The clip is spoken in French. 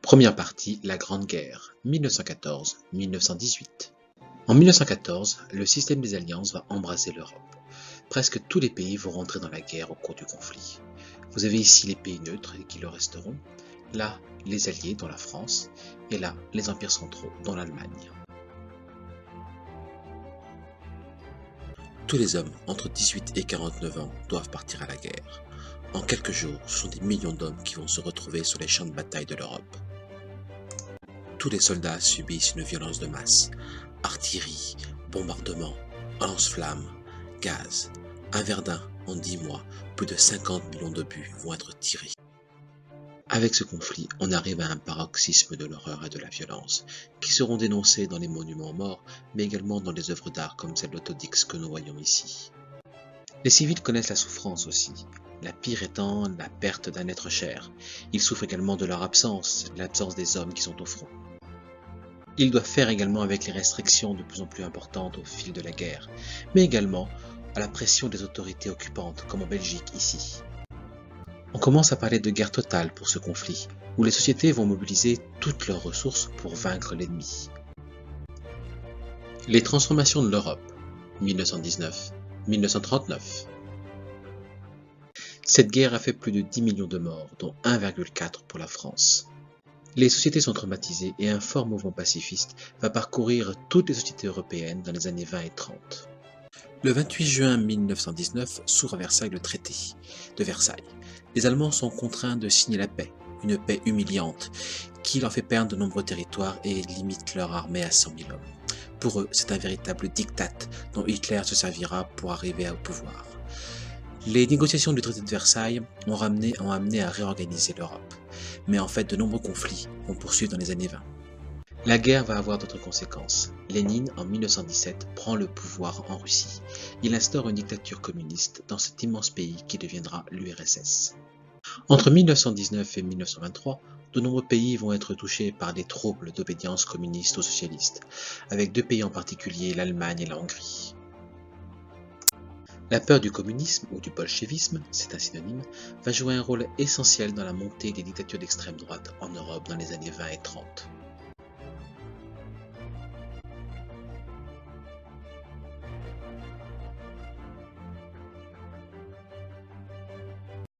Première partie, la Grande Guerre, 1914-1918. En 1914, le système des alliances va embraser l'Europe. Presque tous les pays vont rentrer dans la guerre au cours du conflit. Vous avez ici les pays neutres qui le resteront, là les alliés dont la France, et là les empires centraux dont l'Allemagne. Tous les hommes entre 18 et 49 ans doivent partir à la guerre. En quelques jours, ce sont des millions d'hommes qui vont se retrouver sur les champs de bataille de l'Europe. Tous les soldats subissent une violence de masse. Artillerie, bombardement, lance-flammes, gaz. À Verdun, en 10 mois, plus de 50 millions d'obus vont être tirés. Avec ce conflit, on arrive à un paroxysme de l'horreur et de la violence, qui seront dénoncés dans les monuments aux morts, mais également dans les œuvres d'art comme celle d'Autodix que nous voyons ici. Les civils connaissent la souffrance aussi, la pire étant la perte d'un être cher. Ils souffrent également de leur absence, l'absence des hommes qui sont au front. Ils doivent faire également avec les restrictions de plus en plus importantes au fil de la guerre, mais également à la pression des autorités occupantes, comme en Belgique ici. On commence à parler de guerre totale pour ce conflit, où les sociétés vont mobiliser toutes leurs ressources pour vaincre l'ennemi. Les transformations de l'Europe, 1919-1939. Cette guerre a fait plus de 10 millions de morts, dont 1,4 pour la France. Les sociétés sont traumatisées et un fort mouvement pacifiste va parcourir toutes les sociétés européennes dans les années 20 et 30. Le 28 juin 1919 s'ouvre à Versailles le traité de Versailles. Les Allemands sont contraints de signer la paix, une paix humiliante qui leur fait perdre de nombreux territoires et limite leur armée à 100 000 hommes. Pour eux, c'est un véritable diktat dont Hitler se servira pour arriver au pouvoir. Les négociations du traité de Versailles ont amené à réorganiser l'Europe. Mais en fait, de nombreux conflits vont poursuivre dans les années 20. La guerre va avoir d'autres conséquences. Lénine, en 1917, prend le pouvoir en Russie. Il instaure une dictature communiste dans cet immense pays qui deviendra l'URSS. Entre 1919 et 1923, de nombreux pays vont être touchés par des troubles d'obédience communiste ou socialiste, avec deux pays en particulier, l'Allemagne et la Hongrie. La peur du communisme ou du bolchevisme, c'est un synonyme, va jouer un rôle essentiel dans la montée des dictatures d'extrême droite en Europe dans les années 20 et 30.